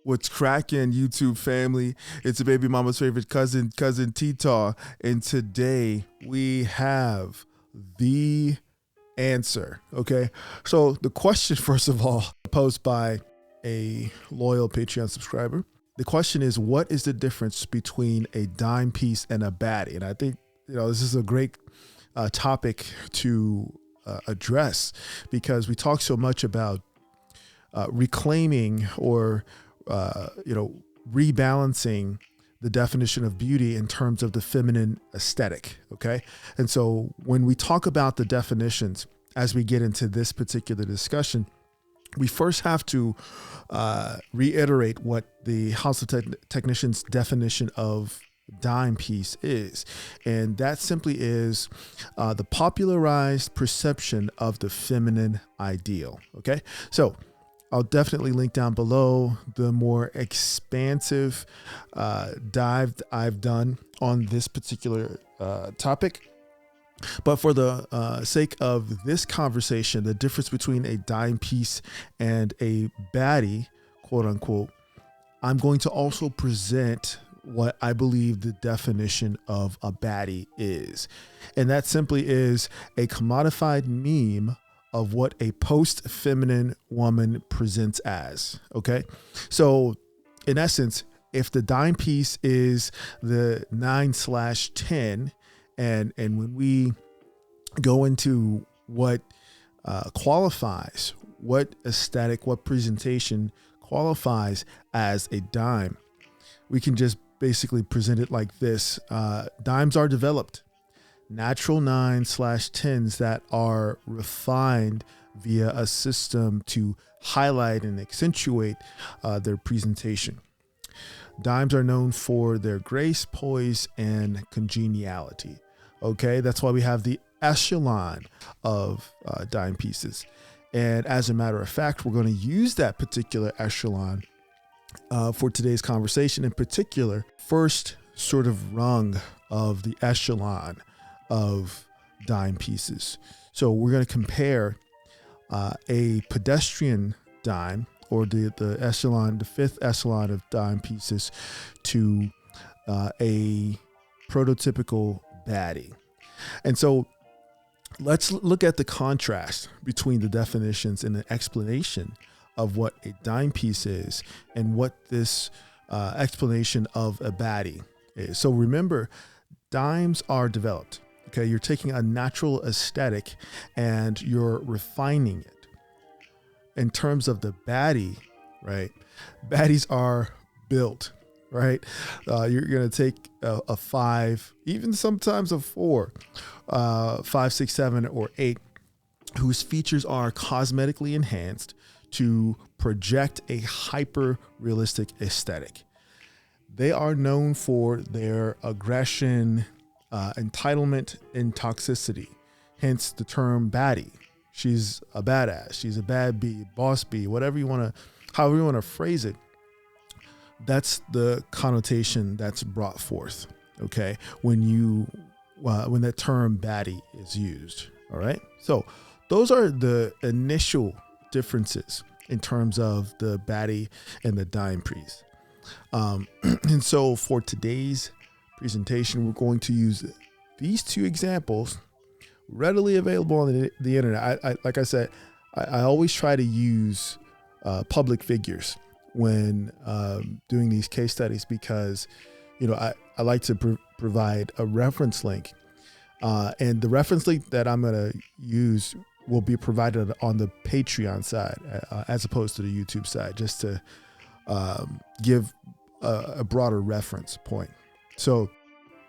What's cracking, YouTube family? It's a baby mama's favorite cousin T-Taw. And today we have the answer. Okay. So the question, first of all, posed by a loyal Patreon subscriber. The question is, what is the difference between a dime piece and a baddie? And I think, this is a great topic to address, because we talk so much about reclaiming or rebalancing the definition of beauty in terms of the feminine aesthetic. Okay. And so when we talk about the definitions, as we get into this particular discussion, we first have to reiterate what the House of Technicians definition of dime piece is. And that simply is the popularized perception of the feminine ideal. Okay. So I'll definitely link down below the more expansive dive I've done on this particular topic. But for the sake of this conversation, the difference between a dime piece and a baddie, quote unquote, I'm going to also present what I believe the definition of a baddie is. And that simply is a commodified meme of what a post-feminine woman presents as. Okay. So in essence, if the dime piece is the 9/10, and when we go into what qualifies, what aesthetic, what presentation qualifies as a dime, we can just basically present it like this. Dimes are developed natural 9/10s that are refined via a system to highlight and accentuate their presentation. Dimes are known for their grace, poise, and congeniality. Okay, that's why we have the echelon of dime pieces. And as a matter of fact, we're going to use that particular echelon for today's conversation. In particular, first sort of rung of the echelon of dime pieces. So we're going to compare a pedestrian dime, or the echelon, the fifth echelon of dime pieces, to a prototypical baddie. And so let's look at the contrast between the definitions and the explanation of what a dime piece is and what this explanation of a baddie is. So remember, dimes are developed. Okay, you're taking a natural aesthetic and you're refining it. In terms of the baddie, right? Baddies are built, right? You're going to take a 5, even sometimes a 4, 5, 6, 7, or 8, whose features are cosmetically enhanced to project a hyper realistic aesthetic. They are known for their aggression, entitlement, and toxicity, hence the term baddie. She's a badass. She's a bad bee, boss bee, however you want to phrase it. That's the connotation that's brought forth. Okay, when that term baddie is used. All right. So those are the initial differences in terms of the baddie and the dime piece. And so for today's presentation, we're going to use these two examples readily available on the internet. Like I said, I always try to use public figures when doing these case studies, because I like to provide a reference link, and the reference link that I'm going to use will be provided on the Patreon side as opposed to the YouTube side, just to give a broader reference point. So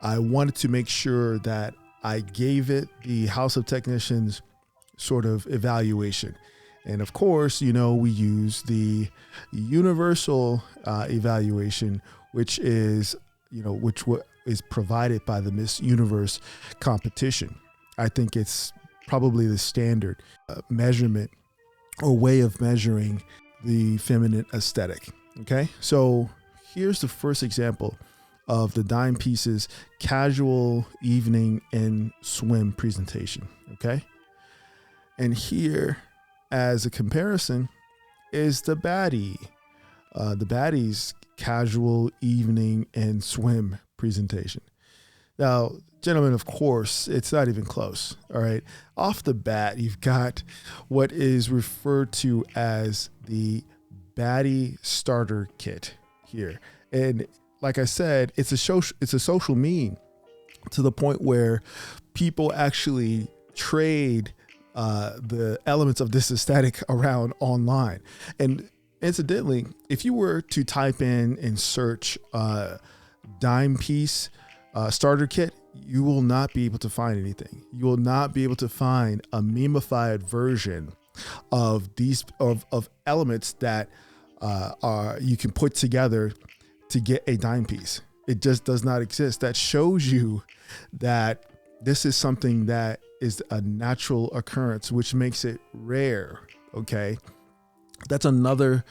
I wanted to make sure that I gave it the House of Technicians sort of evaluation. And of course, we use the universal evaluation, which is, which is provided by the Miss Universe competition. I think it's probably the standard measurement or way of measuring the feminine aesthetic. Okay, so here's the first example of the dime pieces casual evening and swim presentation. Okay, and here, as a comparison, is the baddie. the Baddies casual evening and swim presentation. Now, gentlemen, of course, it's not even close. All right. Off the bat, you've got what is referred to as the Baddie starter kit here. And like I said, it's a social meme to the point where people actually trade the elements of this aesthetic around online. And incidentally, if you were to type in and search Dyme piece starter kit, you will not be able to find anything. You will not be able to find a memeified version of these of elements that are you can put together to get a Dyme piece. It just does not exist. That shows you that this is something that is a natural occurrence, which makes it rare. Okay. That's another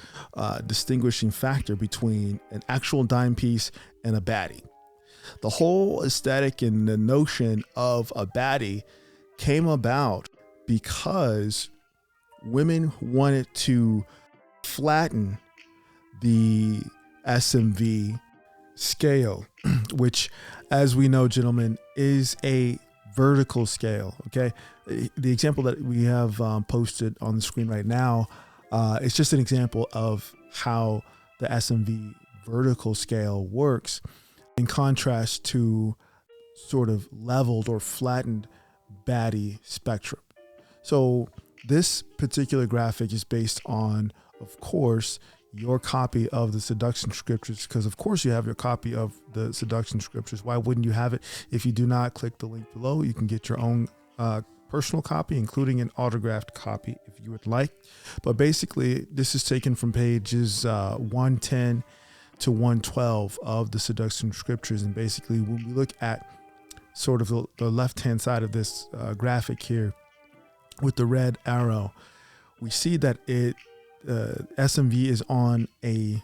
distinguishing factor between an actual Dyme piece and a baddie. The whole aesthetic and the notion of a baddie came about because women wanted to flatten the SMV scale, which, as we know, gentlemen, is a vertical scale. Okay. The example that we have posted on the screen right now, it's just an example of how the SMV vertical scale works in contrast to sort of leveled or flattened baddie spectrum. So this particular graphic is based on, of course, your copy of the Seduction Scriptures, because of course you have your copy of the Seduction Scriptures. Why wouldn't you have it? If you do not, click the link below. You can get your own personal copy, including an autographed copy if you would like. But basically, this is taken from pages 110 to 112 of the Seduction Scriptures. And basically, when we look at sort of the left-hand side of this graphic here with the red arrow, we see that SMV is on a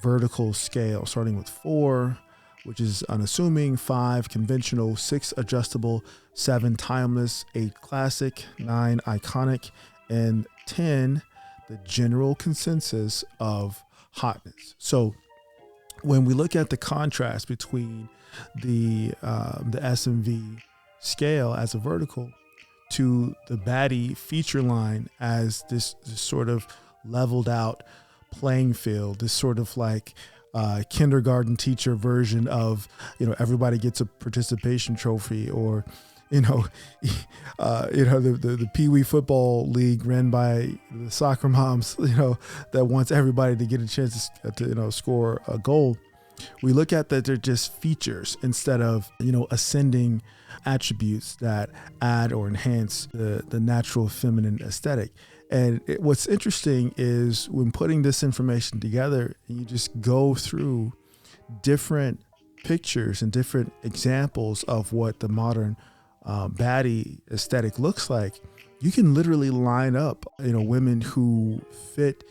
vertical scale, starting with 4, which is unassuming, 5 conventional, 6 adjustable, 7 timeless, 8 classic, 9 iconic, and 10 the general consensus of hotness. So when we look at the contrast between the SMV scale as a vertical to the baddie feature line as this sort of leveled out playing field, this sort of like kindergarten teacher version of, everybody gets a participation trophy, or the Pee Wee football league ran by the soccer moms, that wants everybody to get a chance to score a goal. We look at that they're just features instead of, ascending attributes that add or enhance the natural feminine aesthetic. And what's interesting is when putting this information together, you just go through different pictures and different examples of what the modern baddie aesthetic looks like. You can literally line up, women who fit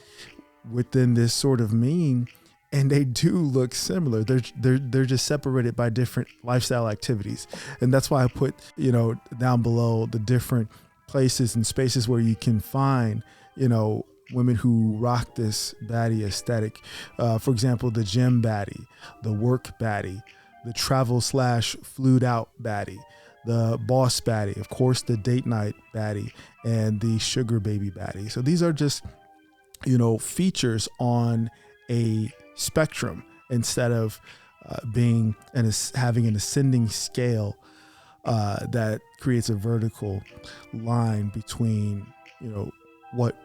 within this sort of meme, and they do look similar. They're just separated by different lifestyle activities. And that's why I put, down below the different places and spaces where you can find, women who rock this baddie aesthetic. For example, the gym baddie, the work baddie, the travel / flued out baddie, the boss baddie, of course, the date night baddie, and the sugar baby baddie. So these are just, features on a spectrum instead of having an ascending scale that creates a vertical line between, what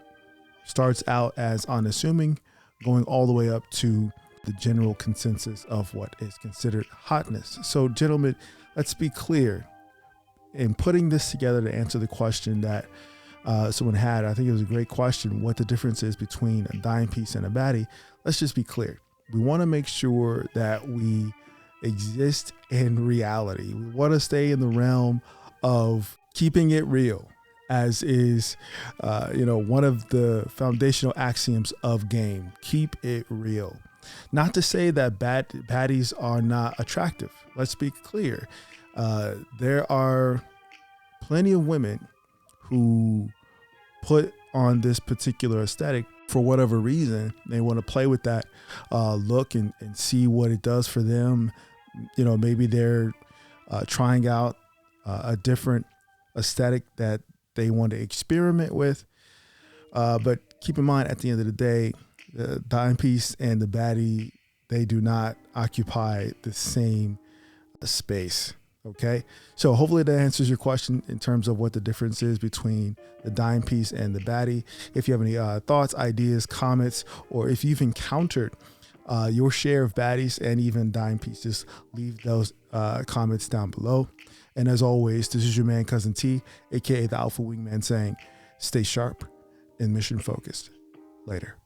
starts out as unassuming, going all the way up to the general consensus of what is considered hotness. So, gentlemen, let's be clear in putting this together to answer the question that someone had. I think it was a great question, what the difference is between a Dyme piece and a baddie. Let's just be clear. We want to make sure that we exist in reality. We want to stay in the realm of keeping it real, as is, one of the foundational axioms of game. Keep it real. Not to say that baddies are not attractive. Let's be clear. There are plenty of women who put on this particular aesthetic for whatever reason, they want to play with that look and see what it does for them. You know, maybe they're trying out a different aesthetic that they want to experiment with. But keep in mind, at the end of the day, the dime piece and the baddie, they do not occupy the same space. Okay, so hopefully that answers your question in terms of what the difference is between the dime piece and the baddie. If you have any thoughts, ideas, comments, or if you've encountered your share of baddies and even dime pieces, leave those comments down below. And as always, this is your man, Cousin T, aka the Alpha Wingman, saying stay sharp and mission focused. Later.